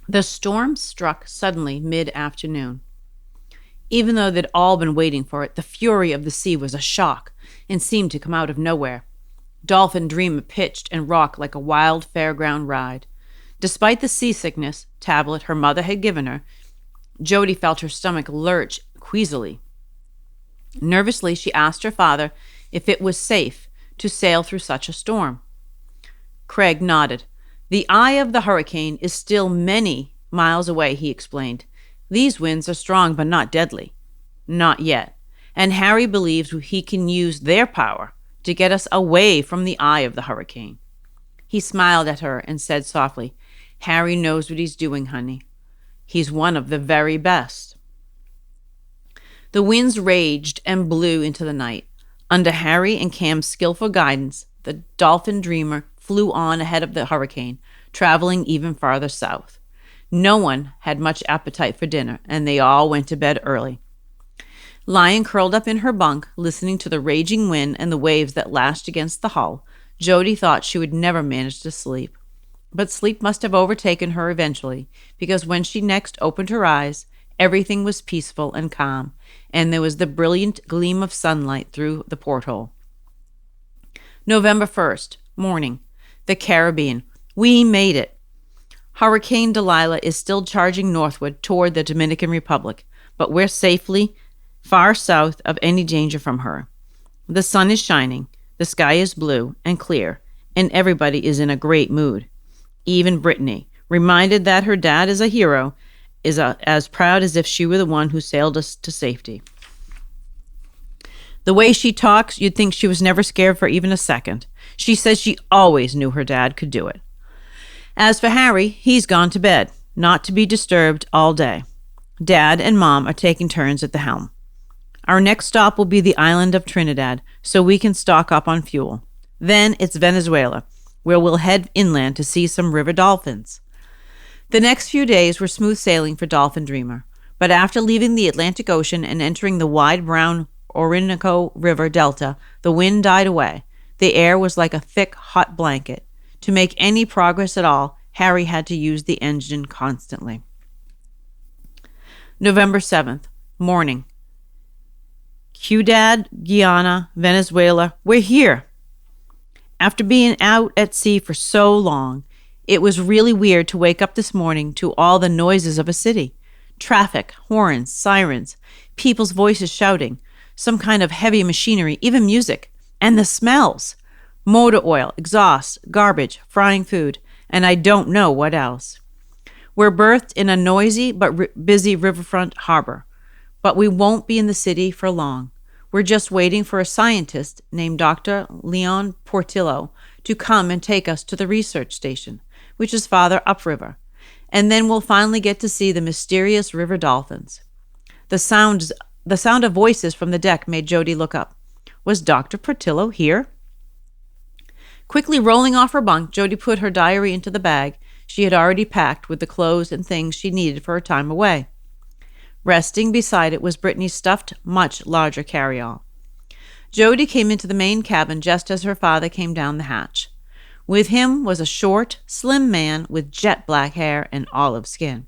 The storm struck suddenly mid-afternoon. Even though they'd all been waiting for it, the fury of the sea was a shock and seemed to come out of nowhere. Dolphin Dreamer pitched and rocked like a wild fairground ride. Despite the seasickness tablet her mother had given her, Jody felt her stomach lurch queasily. Nervously, she asked her father if it was safe to sail through such a storm. Craig nodded. The eye of the hurricane is still many miles away, he explained. These winds are strong but not deadly. Not yet. And Harry believes he can use their power to get us away from the eye of the hurricane. He smiled at her and said softly, Harry knows what he's doing, honey. He's one of the very best. The winds raged and blew into the night. Under Harry and Cam's skillful guidance, the Dolphin Dreamer flew on ahead of the hurricane, traveling even farther south. No one had much appetite for dinner, and they all went to bed early. Lying curled up in her bunk, listening to the raging wind and the waves that lashed against the hull, Jody thought she would never manage to sleep. But sleep must have overtaken her eventually, because when she next opened her eyes, everything was peaceful and calm, and there was the brilliant gleam of sunlight through the porthole. November 1st, morning. The Caribbean. We made it. Hurricane Delilah is still charging northward toward the Dominican Republic, but we're safely far south of any danger from her. The sun is shining, the sky is blue and clear, and everybody is in a great mood. Even Brittany, reminded that her dad is a hero, is as proud as if she were the one who sailed us to safety. The way she talks, you'd think she was never scared for even a second. She says she always knew her dad could do it. As for Harry, he's gone to bed, not to be disturbed all day. Dad and Mom are taking turns at the helm. Our next stop will be the island of Trinidad, so we can stock up on fuel. Then it's Venezuela, where we'll head inland to see some river dolphins. The next few days were smooth sailing for Dolphin Dreamer, but after leaving the Atlantic Ocean and entering the wide brown Orinoco River Delta, the wind died away. The air was like a thick, hot blanket. To make any progress at all, Harry had to use the engine constantly. November 7th, morning. Ciudad, Guyana, Venezuela, we're here. After being out at sea for so long, it was really weird to wake up this morning to all the noises of a city. Traffic, horns, sirens, people's voices shouting, some kind of heavy machinery, even music. And the smells. Motor oil, exhaust, garbage, frying food, and I don't know what else. We're berthed in a noisy but busy riverfront harbor. But we won't be in the city for long. We're just waiting for a scientist named Dr. Leon Portillo to come and take us to the research station, which is farther upriver. And then we'll finally get to see the mysterious river dolphins. The sound of voices from the deck made Jody look up. Was Dr. Portillo here? Quickly rolling off her bunk, Jody put her diary into the bag she had already packed with the clothes and things she needed for her time away. Resting beside it was Brittany's stuffed, much larger carry-all. Jody came into the main cabin just as her father came down the hatch. With him was a short, slim man with jet black hair and olive skin.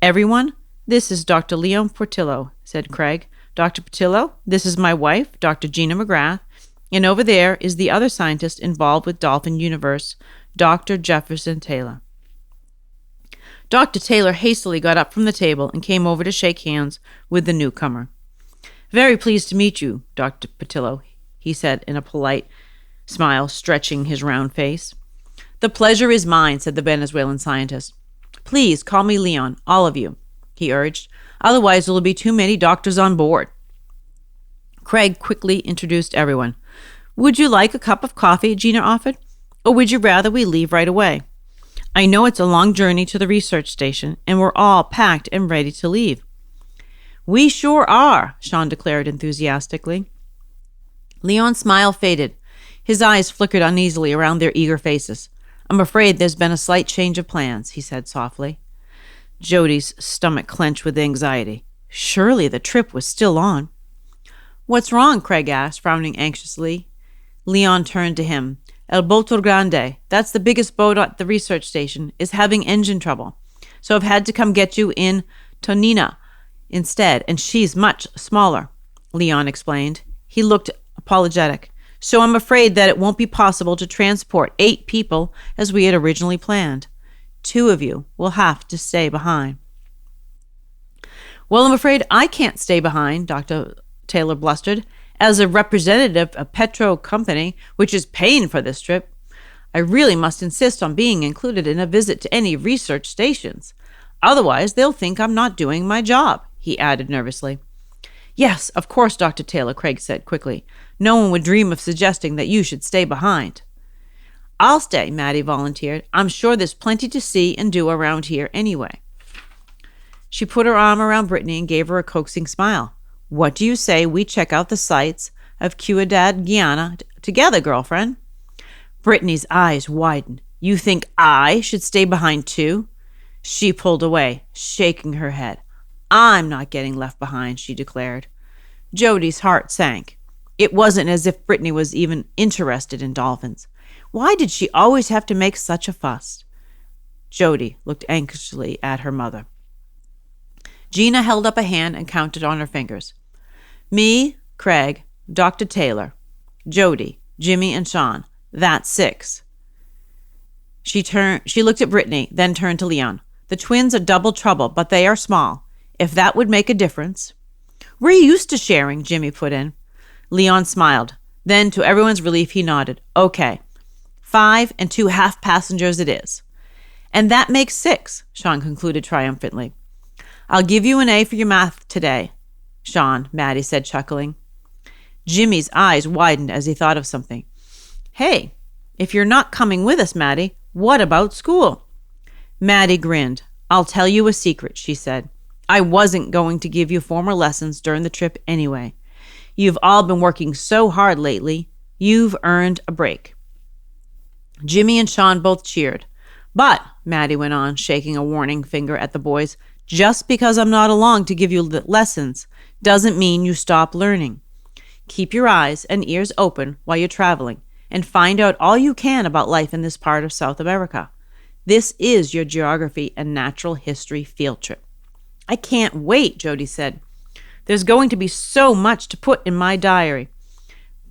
Everyone, this is Dr. Leon Portillo, said Craig. Dr. Portillo, this is my wife, Dr. Gina McGrath, and over there is the other scientist involved with Dolphin Universe, Dr. Jefferson Taylor. Dr. Taylor hastily got up from the table and came over to shake hands with the newcomer. Very pleased to meet you, Dr. Portillo, he said in a polite smile, stretching his round face. The pleasure is mine, said the Venezuelan scientist. Please call me Leon, all of you, he urged. Otherwise there will be too many doctors on board. Craig quickly introduced everyone. Would you like a cup of coffee, Gina offered, or would you rather we leave right away? I know it's a long journey to the research station, and we're all packed and ready to leave. We sure are, Sean declared enthusiastically. Leon's smile faded. His eyes flickered uneasily around their eager faces. I'm afraid there's been a slight change of plans, he said softly. Jody's stomach clenched with anxiety. Surely the trip was still on. What's wrong? Craig asked, frowning anxiously. Leon turned to him. El Boto Grande, that's the biggest boat at the research station, is having engine trouble. so I've had to come get you in Tonina instead, and she's much smaller," Leon explained. He looked apologetic. "So I'm afraid that it won't be possible to transport 8 people as we had originally planned. 2 of you will have to stay behind." "Well, I'm afraid I can't stay behind," Dr. Taylor blustered. "As a representative of Petro Company, which is paying for this trip, I really must insist on being included in a visit to any research stations. Otherwise, they'll think I'm not doing my job," he added nervously. "Yes, of course, Dr. Taylor," Craig said quickly. "No one would dream of suggesting that you should stay behind." "I'll stay," Maddie volunteered. "I'm sure there's plenty to see and do around here anyway." She put her arm around Brittany and gave her a coaxing smile. "What do you say we check out the sights of Ciudad Guiana together, girlfriend?" Brittany's eyes widened. "You think I should stay behind too?" She pulled away, shaking her head. "I'm not getting left behind," she declared. Jody's heart sank. It wasn't as if Brittany was even interested in dolphins. Why did she always have to make such a fuss? Jody looked anxiously at her mother. Gina held up a hand and counted on her fingers. "Me, Craig, Dr. Taylor, Jody, Jimmy, and Sean. That's 6. She looked at Brittany, then turned to Leon. "The twins are double trouble, but they are small. If that would make a difference." "We're used to sharing," Jimmy put in. Leon smiled. Then, to everyone's relief, he nodded. "Okay, 5 and 2 half passengers it is." "And that makes 6, Sean concluded triumphantly. "I'll give you an A for your math today, Sean," Maddie said, chuckling. Jimmy's eyes widened as he thought of something. "Hey, if you're not coming with us, Maddie, what about school?" Maddie grinned. "I'll tell you a secret," she said. "I wasn't going to give you formal lessons during the trip anyway. You've all been working so hard lately. You've earned a break." Jimmy and Sean both cheered. "But," Maddie went on, shaking a warning finger at the boys, "just because I'm not along to give you lessons doesn't mean you stop learning. Keep your eyes and ears open while you're traveling and find out all you can about life in this part of South America. This is your geography and natural history field trip." "I can't wait," Jody said. "There's going to be so much to put in my diary."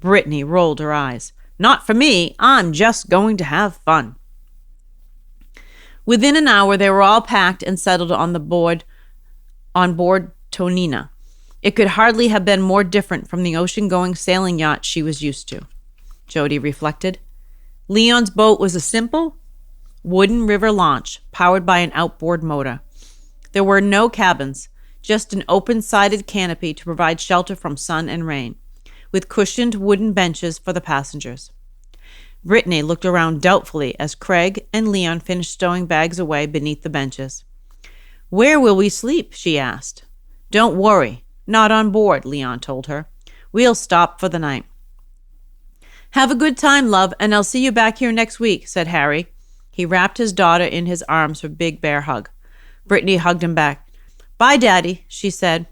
Brittany rolled her eyes. "Not for me. I'm just going to have fun." Within an hour, they were all packed and settled on board Tonina. It could hardly have been more different from the ocean-going sailing yacht she was used to, Jody reflected. Leon's boat was a simple wooden river launch powered by an outboard motor. There were no cabins, just an open-sided canopy to provide shelter from sun and rain, with cushioned wooden benches for the passengers. Brittany looked around doubtfully as Craig and Leon finished stowing bags away beneath the benches. "Where will we sleep?" she asked. "Don't worry, not on board," Leon told her. "We'll stop for the night." "Have a good time, love, and I'll see you back here next week," said Harry. He wrapped his daughter in his arms for a big bear hug. Brittany hugged him back. "Bye, Daddy," she said.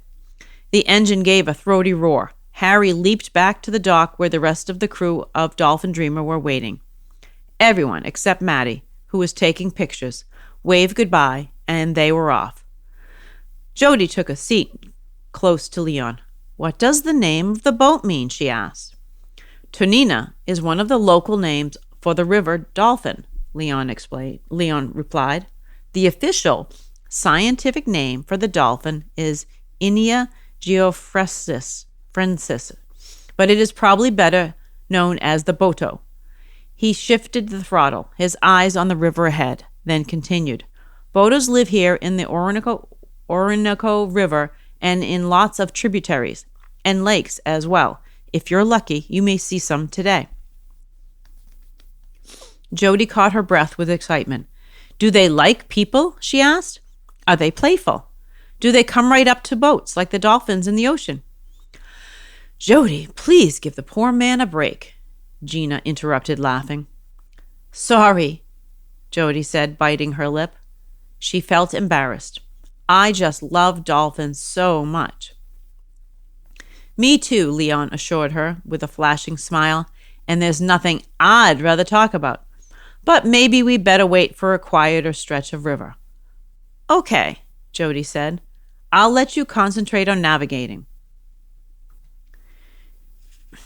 The engine gave a throaty roar. Harry leaped back to the dock where the rest of the crew of Dolphin Dreamer were waiting. Everyone, except Maddie, who was taking pictures, waved goodbye, and they were off. Jody took a seat close to Leon. "What does the name of the boat mean?" she asked. "Tonina is one of the local names for the river Dolphin," Leon replied. "The official scientific name for the dolphin is Inia geoffrensis, but it is probably better known as the boto." He shifted the throttle, his eyes on the river ahead, then continued. "Botos live here in the Orinoco River and in lots of tributaries and lakes as well. If you're lucky, you may see some today." Jody caught her breath with excitement. "Do they like people?" she asked. "Are they playful? Do they come right up to boats like the dolphins in the ocean?" "Jody, please give the poor man a break," Gina interrupted, laughing. "Sorry," Jody said, biting her lip. She felt embarrassed. "I just love dolphins so much." "Me too," Leon assured her with a flashing smile, "and there's nothing I'd rather talk about. But maybe we better wait for a quieter stretch of river." Okay, Jody said. I'll let you concentrate on navigating.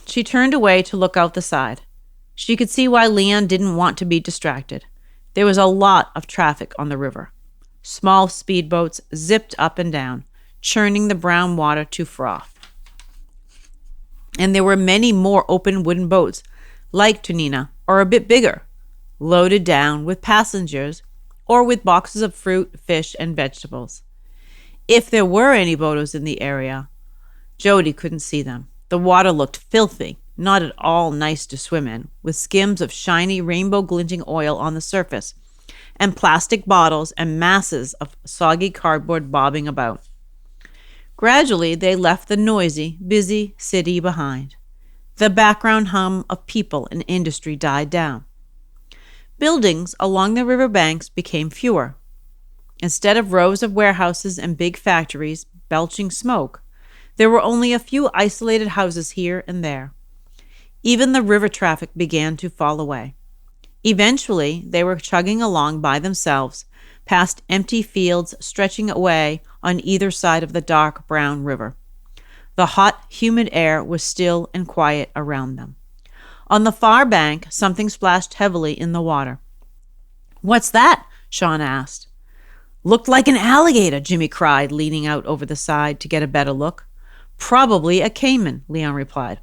She turned away to look out the side. She could see why Leon didn't want to be distracted. There was a lot of traffic on the river. Small speedboats zipped up and down, churning the brown water to froth. And there were many more open wooden boats, like Tunina, or a bit bigger, loaded down with passengers or with boxes of fruit, fish, and vegetables. If there were any boats in the area, Jody couldn't see them. The water looked filthy, not at all nice to swim in, with skims of shiny rainbow-glinting oil on the surface, and plastic bottles and masses of soggy cardboard bobbing about. Gradually, they left the noisy, busy city behind. The background hum of people and industry died down. Buildings along the river banks became fewer. Instead of rows of warehouses and big factories belching smoke, there were only a few isolated houses here and there. Even the river traffic began to fall away. Eventually, they were chugging along by themselves, past empty fields stretching away on either side of the dark brown river. The hot, humid air was still and quiet around them. On the far bank, something splashed heavily in the water. "What's that?" Sean asked. "Looked like an alligator," Jimmy cried, leaning out over the side to get a better look. "Probably a caiman," Leon replied.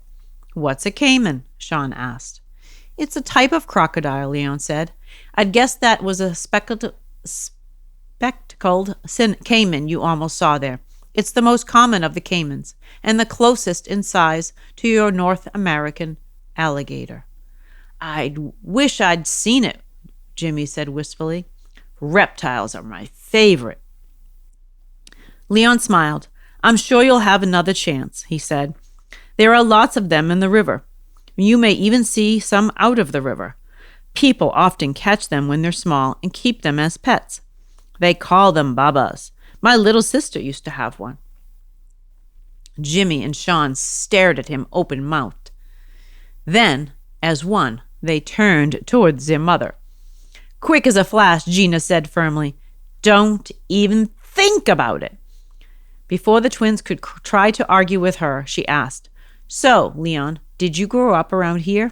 "What's a caiman?" Sean asked. "It's a type of crocodile," Leon said. "I'd guess that was a spectacled caiman you almost saw there. It's the most common of the caimans, and the closest in size to your North American alligator." "I wish I'd seen it," Jimmy said wistfully. "Reptiles are my favorite." Leon smiled. "I'm sure you'll have another chance," he said. "There are lots of them in the river. You may even see some out of the river. People often catch them when they're small and keep them as pets. They call them babas. My little sister used to have one." Jimmy and Sean stared at him open-mouthed. Then, as one, they turned towards their mother. Quick as a flash, Gina said firmly, "Don't even think about it." Before the twins could try to argue with her, she asked, "So, Leon, did you grow up around here?"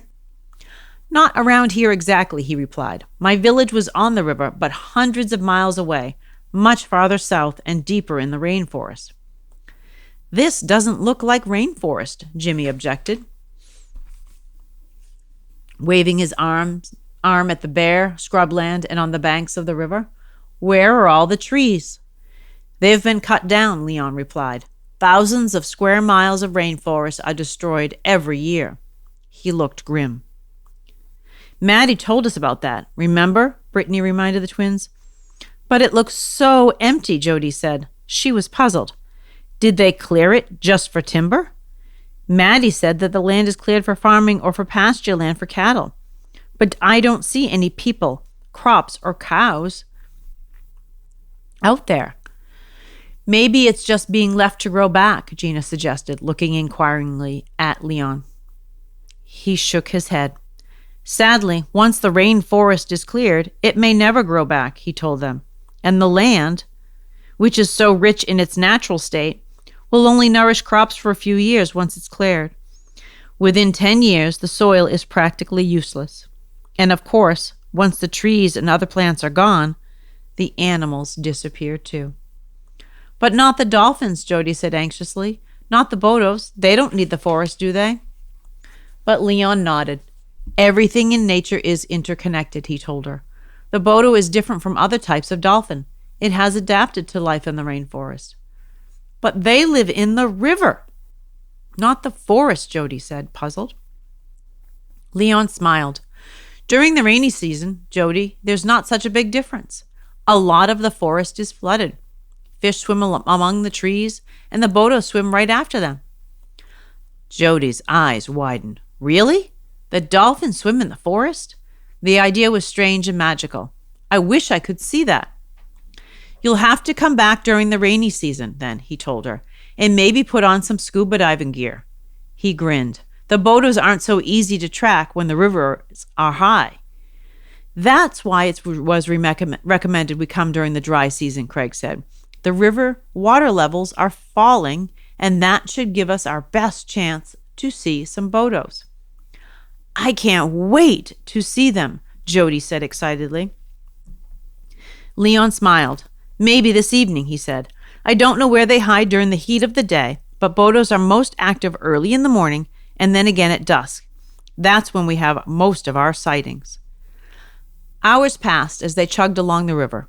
"Not around here exactly," he replied. "My village was on the river, but hundreds of miles away, much farther south and deeper in the rainforest." "This doesn't look like rainforest," Jimmy objected, waving his arm at the bare scrubland and on the banks of the river. "Where are all the trees?" "They've been cut down," Leon replied. "Thousands of square miles of rainforest are destroyed every year." He looked grim. "Maddie told us about that. Remember?" Brittany reminded the twins. "But it looks so empty," Jody said. She was puzzled. "Did they clear it just for timber?" "Maddie said that the land is cleared for farming or for pasture land for cattle. But I don't see any people, crops, or cows out there." "Maybe it's just being left to grow back," Gina suggested, looking inquiringly at Leon. He shook his head. "Sadly, once the rainforest is cleared, it may never grow back," he told them. "And the land, which is so rich in its natural state, will only nourish crops for a few years once it's cleared. Within 10 years, the soil is practically useless. And of course, once the trees and other plants are gone, the animals disappear too." "But not the dolphins," Jody said anxiously. "Not the botos. They don't need the forest, do they?" But Leon nodded. "Everything in nature is interconnected," he told her. "The boto is different from other types of dolphin. It has adapted to life in the rainforest." "But they live in the river." "Not the forest," Jody said, puzzled. Leon smiled. "During the rainy season, Jody, there's not such a big difference. A lot of the forest is flooded. Fish swim among the trees, and the botos swim right after them." Jody's eyes widened. "Really? The dolphins swim in the forest?" The idea was strange and magical. "I wish I could see that." "You'll have to come back during the rainy season, then," he told her, "and maybe put on some scuba diving gear." He grinned. "The botos aren't so easy to track when the rivers are high." That's why it was recommended we come during the dry season, Craig said. The river water levels are falling, and that should give us our best chance to see some bodos. I can't wait to see them, Jody said excitedly. Leon smiled. Maybe this evening, he said. I don't know where they hide during the heat of the day, but bodos are most active early in the morning and then again at dusk. That's when we have most of our sightings. Hours passed as they chugged along the river.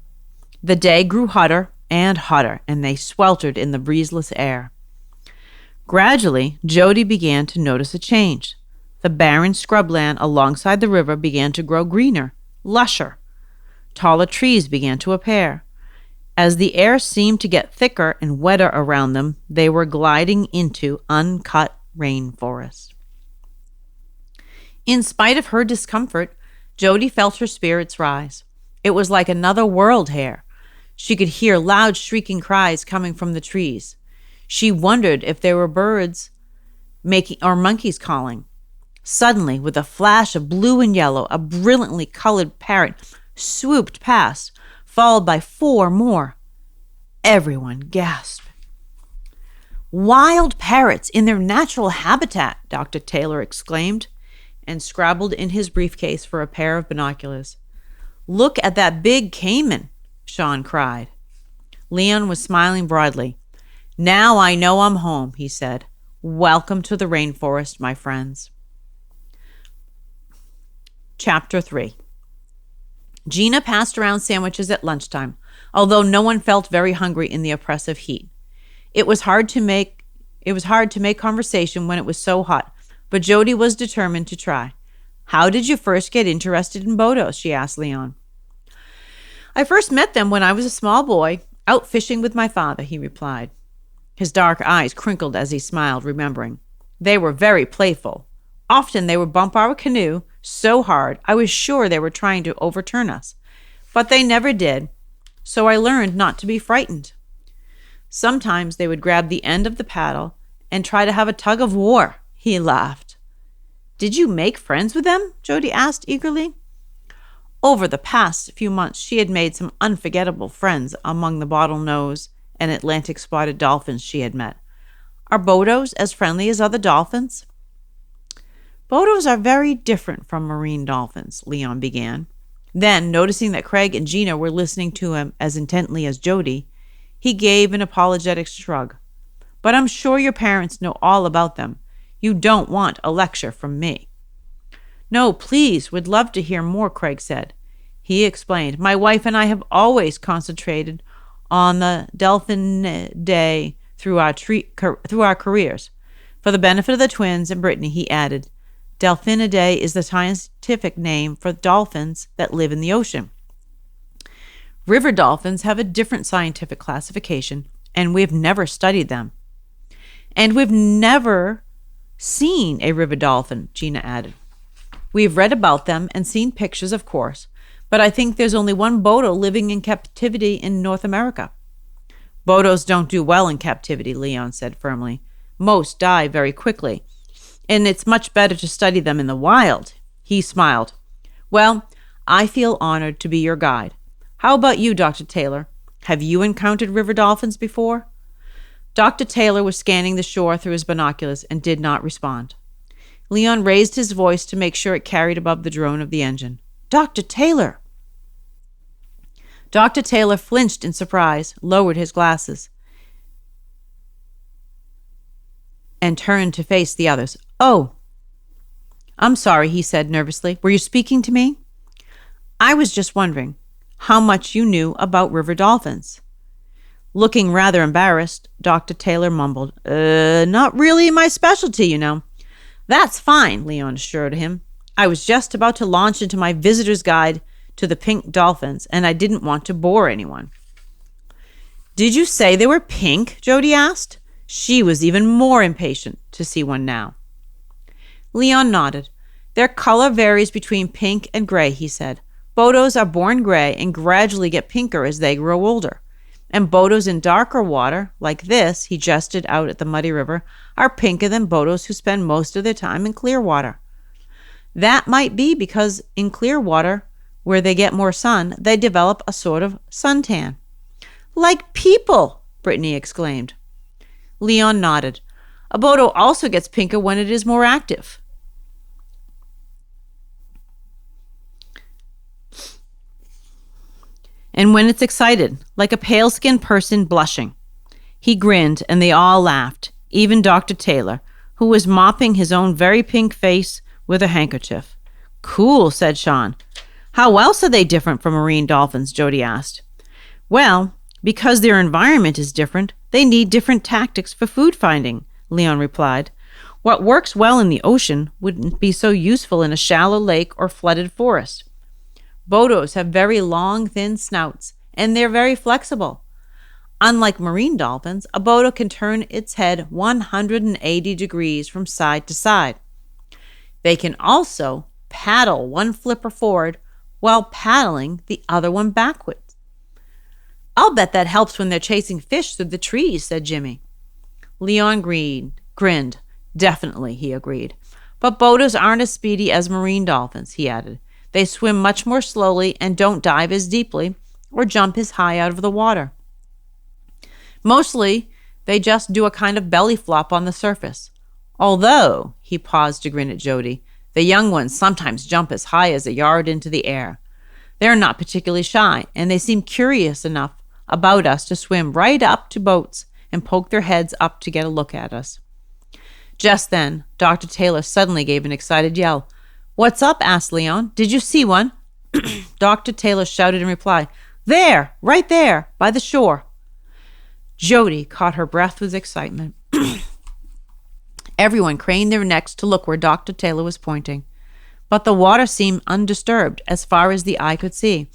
The day grew hotter and hotter, and they sweltered in the breezeless air. Gradually, Jody began to notice a change. The barren scrubland alongside the river began to grow greener, lusher. Taller trees began to appear. As the air seemed to get thicker and wetter around them, they were gliding into uncut rainforest. In spite of her discomfort, Jody felt her spirits rise. It was like another world here. She could hear loud shrieking cries coming from the trees. She wondered if there were birds making or monkeys calling. Suddenly, with a flash of blue and yellow, a brilliantly colored parrot swooped past, followed by 4 more. Everyone gasped. Wild parrots in their natural habitat, Dr. Taylor exclaimed, and scrabbled in his briefcase for a pair of binoculars. Look at that big caiman, Sean cried. Leon was smiling broadly. Now I know I'm home, he said. Welcome to the rainforest, my friends. Chapter 3. Gina passed around sandwiches at lunchtime, although no one felt very hungry in the oppressive heat. It was hard to make conversation when it was so hot, but Jody was determined to try. How did you first get interested in bodos? She asked Leon. I first met them when I was a small boy, out fishing with my father, he replied. His dark eyes crinkled as he smiled, remembering. They were very playful. Often they would bump our canoe so hard I was sure they were trying to overturn us. But they never did, so I learned not to be frightened. Sometimes they would grab the end of the paddle and try to have a tug of war, he laughed. Did you make friends with them? Jody asked eagerly. Over the past few months, she had made some unforgettable friends among the bottlenose and Atlantic spotted dolphins she had met. Are bodos as friendly as other dolphins? Bodos are very different from marine dolphins, Leon began. Then, noticing that Craig and Gina were listening to him as intently as Jody, he gave an apologetic shrug. But I'm sure your parents know all about them. You don't want a lecture from me. No, please, would love to hear more, Craig said. He explained, my wife and I have always concentrated on the Dolphin Day through our careers. For the benefit of the twins and Brittany, he added, Delphinidae is the scientific name for dolphins that live in the ocean. River dolphins have a different scientific classification, and we've never studied them. And we've never seen a river dolphin, Gina added. We've read about them and seen pictures, of course, but I think there's only one bodo living in captivity in North America. Bodos don't do well in captivity, Leon said firmly. Most die very quickly, and it's much better to study them in the wild. He smiled. Well, I feel honored to be your guide. How about you, Dr. Taylor? Have you encountered river dolphins before? Dr. Taylor was scanning the shore through his binoculars and did not respond. Leon raised his voice to make sure it carried above the drone of the engine. Dr. Taylor! Dr. Taylor flinched in surprise, lowered his glasses, and turned to face the others. Oh, I'm sorry, he said nervously. Were you speaking to me? I was just wondering how much you knew about river dolphins. Looking rather embarrassed, Dr. Taylor mumbled, not really my specialty, you know. That's fine, Leon assured him. I was just about to launch into my visitor's guide to the pink dolphins, and I didn't want to bore anyone. Did you say they were pink? Jody asked. She was even more impatient to see one now. Leon nodded. Their color varies between pink and gray, he said. Bodos are born gray and gradually get pinker as they grow older. And bodos in darker water, like this, he gestured out at the muddy river, are pinker than bodos who spend most of their time in clear water. That might be because in clear water, where they get more sun, they develop a sort of suntan. Like people, Brittany exclaimed. Leon nodded. A Bodo also gets pinker when it is more active. And when it's excited, like a pale-skinned person blushing. He grinned, and they all laughed, even Dr. Taylor, who was mopping his own very pink face with a handkerchief. Cool, said Sean. How else are they different from marine dolphins? Jody asked. Well, because their environment is different, they need different tactics for food finding, Leon replied. What works well in the ocean wouldn't be so useful in a shallow lake or flooded forest. Bodos have very long, thin snouts, and they're very flexible. Unlike marine dolphins, a Bodo can turn its head 180 degrees from side to side. They can also paddle one flipper forward while paddling the other one backwards. I'll bet that helps when they're chasing fish through the trees, said Jimmy. Leon grinned. Definitely, he agreed. But Bodos aren't as speedy as marine dolphins, he added. They swim much more slowly and don't dive as deeply or jump as high out of the water. Mostly, they just do a kind of belly flop on the surface. Although, he paused to grin at Jody, the young ones sometimes jump as high as a yard into the air. They're not particularly shy, and they seem curious enough about us to swim right up to boats and poke their heads up to get a look at us. Just then, Dr. Taylor suddenly gave an excited yell. What's up? Asked Leon. Did you see one? Dr. Taylor shouted in reply. There, right there, by the shore. Jody caught her breath with excitement. Everyone craned their necks to look where Dr. Taylor was pointing. But the water seemed undisturbed as far as the eye could see.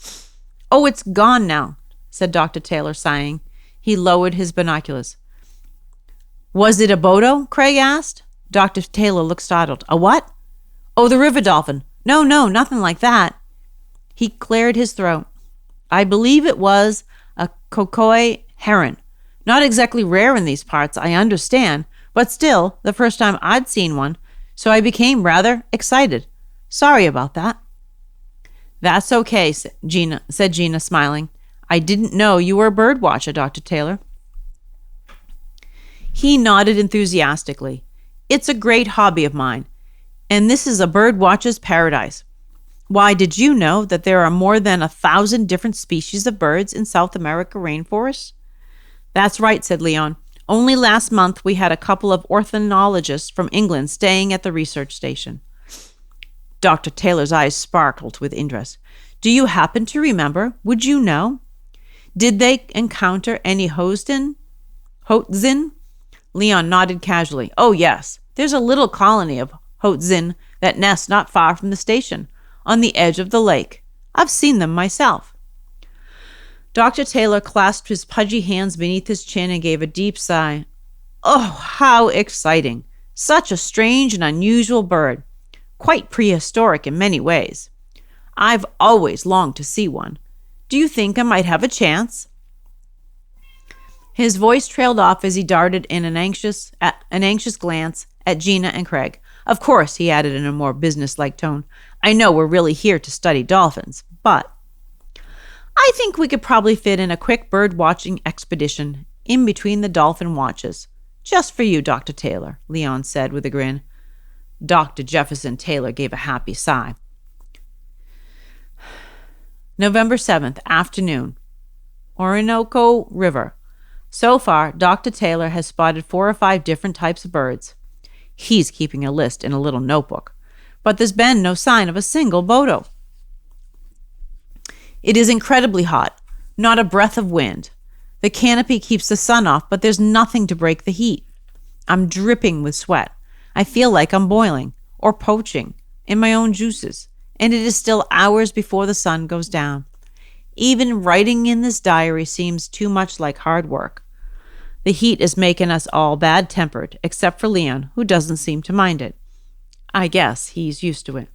Oh, it's gone now, said Dr. Taylor, sighing. He lowered his binoculars. Was it a Bodo? Craig asked. Dr. Taylor looked startled. A what? Oh, the river dolphin. No, nothing like that. He cleared his throat. I believe it was a kokoi heron. Not exactly rare in these parts, I understand, but still, the first time I'd seen one, so I became rather excited. Sorry about that. That's okay, said Gina, smiling. I didn't know you were a bird watcher, Dr. Taylor. He nodded enthusiastically. It's a great hobby of mine, and this is a bird watcher's paradise. Why, did you know that there are more than 1,000 different species of birds in South America rainforests? That's right, said Leon. Only last month we had a couple of ornithologists from England staying at the research station. Dr. Taylor's eyes sparkled with interest. Do you happen to remember? Would you know? Did they encounter any Hotzin? Leon nodded casually. Oh, yes. There's a little colony of Hotzin that nests not far from the station, on the edge of the lake. I've seen them myself. Dr. Taylor clasped his pudgy hands beneath his chin and gave a deep sigh. Oh, how exciting. Such a strange and unusual bird. Quite prehistoric in many ways. I've always longed to see one. Do you think I might have a chance? His voice trailed off as he darted in an anxious glance at Gina and Craig. Of course, he added in a more businesslike tone, I know we're really here to study dolphins, but I think we could probably fit in a quick bird-watching expedition in between the dolphin watches. Just for you, Dr. Taylor, Leon said with a grin. Dr. Jefferson Taylor gave a happy sigh. November 7th, afternoon. Orinoco River. So far, Dr. Taylor has spotted 4 or 5 different types of birds. He's keeping a list in a little notebook. But there's been no sign of a single Bodo. It is incredibly hot, not a breath of wind. The canopy keeps the sun off, but there's nothing to break the heat. I'm dripping with sweat. I feel like I'm boiling or poaching in my own juices, and it is still hours before the sun goes down. Even writing in this diary seems too much like hard work. The heat is making us all bad-tempered, except for Leon, who doesn't seem to mind it. I guess he's used to it.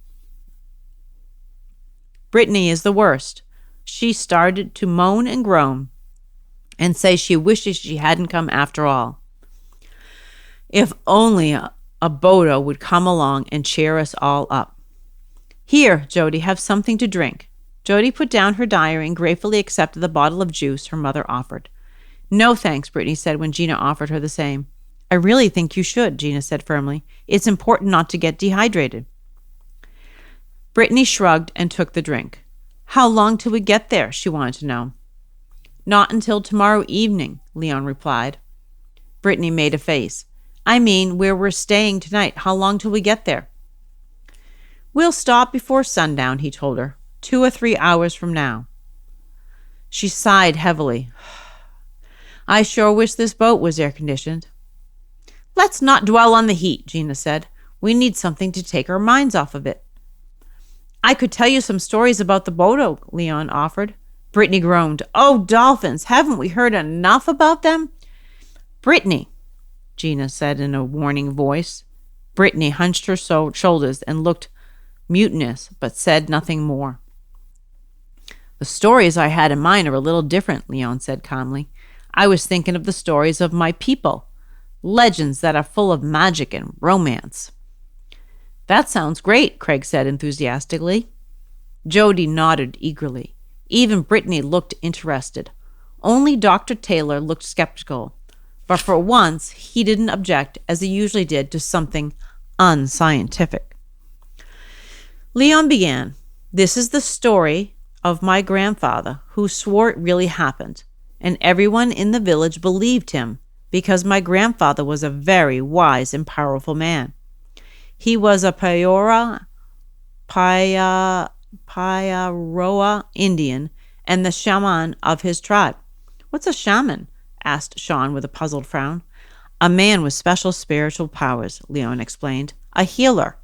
Brittany is the worst. She started to moan and groan and say she wishes she hadn't come after all. If only a Bodo would come along and cheer us all up. Here, Jody, have something to drink. Jody put down her diary and gratefully accepted the bottle of juice her mother offered. No thanks, Brittany said when Gina offered her the same. I really think you should, Gina said firmly. It's important not to get dehydrated. Brittany shrugged and took the drink. How long till we get there? She wanted to know. Not until tomorrow evening, Leon replied. Brittany made a face. I mean, where we're staying tonight. How long till we get there? We'll stop before sundown, he told her. 2 or 3 hours from now. She sighed heavily. I sure wish this boat was air-conditioned. Let's not dwell on the heat, Gina said. We need something to take our minds off of it. I could tell you some stories about the boat, Leon offered. Brittany groaned. Oh, dolphins, haven't we heard enough about them? Brittany, Gina said in a warning voice. Brittany hunched her shoulders and looked mutinous, but said nothing more. The stories I had in mind are a little different, Leon said calmly. I was thinking of the stories of my people, legends that are full of magic and romance. That sounds great, Craig said enthusiastically. Jody nodded eagerly. Even Brittany looked interested. Only Dr. Taylor looked skeptical, but for once he didn't object as he usually did to something unscientific. Leon began. This is the story of my grandfather, who swore it really happened, and everyone in the village believed him because my grandfather was a very wise and powerful man. He was a Payaroa Indian and the shaman of his tribe. What's a shaman? Asked Sean with a puzzled frown. A man with special spiritual powers, Leon explained. A healer.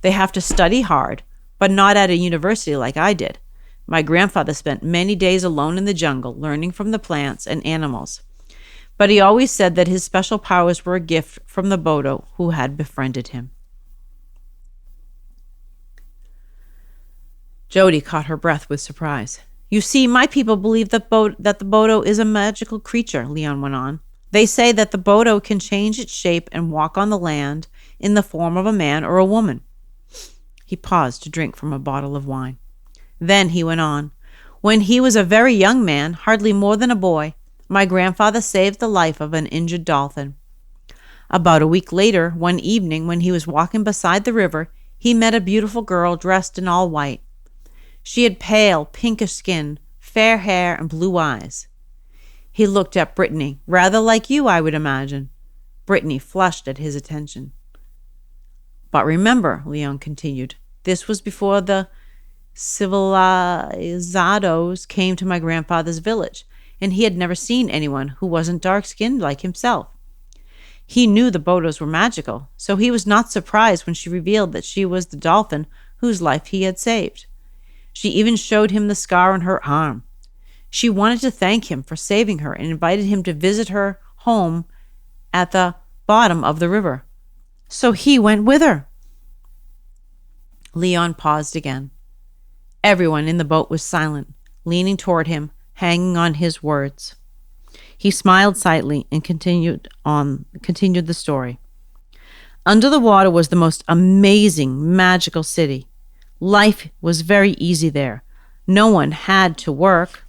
They have to study hard, but not at a university like I did. My grandfather spent many days alone in the jungle, learning from the plants and animals. But he always said that his special powers were a gift from the Bodo who had befriended him. Jody caught her breath with surprise. You see, my people believe that the Bodo is a magical creature, Leon went on. They say that the Bodo can change its shape and walk on the land in the form of a man or a woman. He paused to drink from a bottle of wine. Then he went on. When he was a very young man, hardly more than a boy, my grandfather saved the life of an injured dolphin. About a week later, one evening when he was walking beside the river, he met a beautiful girl dressed in all white. She had pale, pinkish skin, fair hair, and blue eyes. He looked at Brittany, rather like you, I would imagine. Brittany flushed at his attention. But remember, Leon continued, this was before the civilizados came to my grandfather's village, and he had never seen anyone who wasn't dark-skinned like himself. He knew the Bodos were magical, so he was not surprised when she revealed that she was the dolphin whose life he had saved. She even showed him the scar on her arm. She wanted to thank him for saving her and invited him to visit her home at the bottom of the river. So he went with her. Leon paused again. Everyone in the boat was silent, leaning toward him, hanging on his words. He smiled slightly and continued the story. Under the water was the most amazing, magical city. Life was very easy there. No one had to work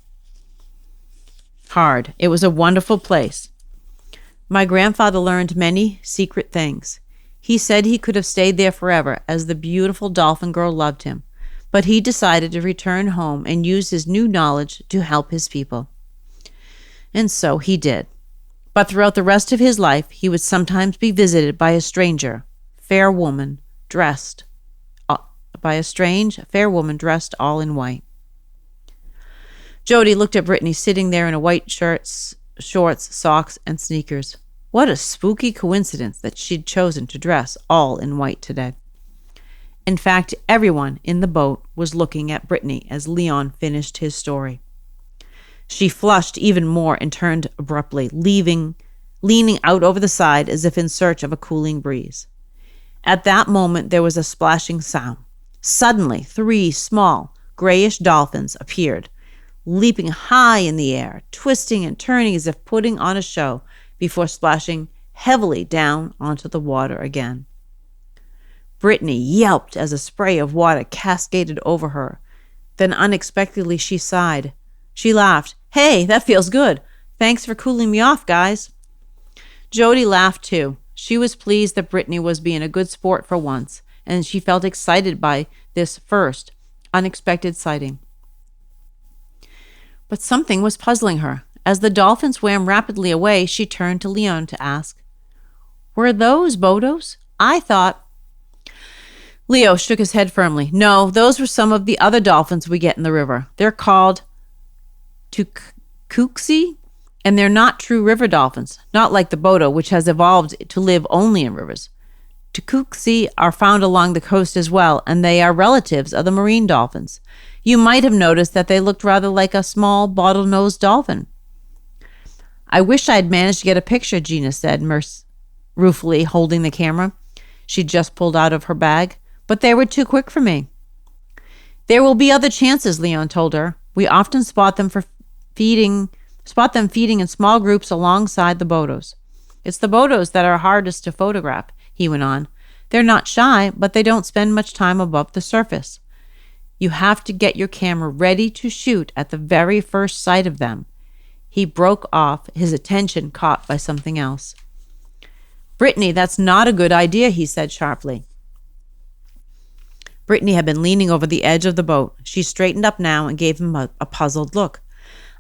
hard. It was a wonderful place. My grandfather learned many secret things. He said he could have stayed there forever, as the beautiful dolphin girl loved him. But he decided to return home and use his new knowledge to help his people. And so he did. But throughout the rest of his life, he would sometimes be visited by a fair woman dressed all in white. Jody looked at Brittany sitting there in a white shirt, shorts, socks, and sneakers. What a spooky coincidence that she'd chosen to dress all in white today. In fact, everyone in the boat was looking at Brittany as Leon finished his story. She flushed even more and turned abruptly, leaning out over the side as if in search of a cooling breeze. At that moment, there was a splashing sound. Suddenly, 3 small, grayish dolphins appeared, leaping high in the air, twisting and turning as if putting on a show before splashing heavily down onto the water again. Brittany yelped as a spray of water cascaded over her. Then unexpectedly she sighed. She laughed. Hey, that feels good. Thanks for cooling me off, guys. Jody laughed too. She was pleased that Brittany was being a good sport for once, and she felt excited by this first unexpected sighting. But something was puzzling her. As the dolphin swam rapidly away, she turned to Leon to ask, Were those Bodos? I thought... Leo shook his head firmly. No, those were some of the other dolphins we get in the river. They're called Tucuxi, and they're not true river dolphins, not like the Bodo, which has evolved to live only in rivers. Tucuxi are found along the coast as well, and they are relatives of the marine dolphins. You might have noticed that they looked rather like a small bottle-nosed dolphin. I wish I'd managed to get a picture, Gina said, ruefully holding the camera she'd just pulled out of her bag, but they were too quick for me. There will be other chances, Leon told her. We often spot them feeding in small groups alongside the Bodos. It's the Bodos that are hardest to photograph, he went on. They're not shy, but they don't spend much time above the surface. You have to get your camera ready to shoot at the very first sight of them. He broke off, his attention caught by something else. Brittany, that's not a good idea, he said sharply. Brittany had been leaning over the edge of the boat. She straightened up now and gave him a puzzled look.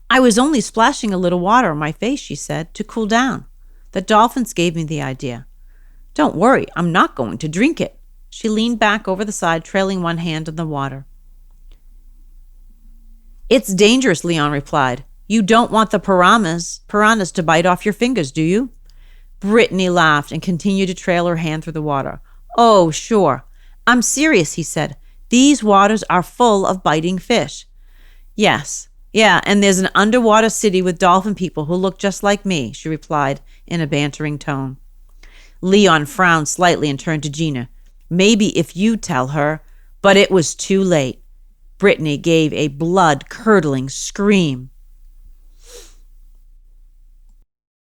I was only splashing a little water on my face, she said, to cool down. The dolphins gave me the idea. Don't worry, I'm not going to drink it. She leaned back over the side, trailing one hand in the water. It's dangerous, Leon replied. You don't want the piranhas to bite off your fingers, do you? Brittany laughed and continued to trail her hand through the water. Oh, sure. I'm serious, he said. These waters are full of biting fish. Yes. Yeah, and there's an underwater city with dolphin people who look just like me, she replied in a bantering tone. Leon frowned slightly and turned to Gina. Maybe if you tell her, but it was too late. Brittany gave a blood-curdling scream.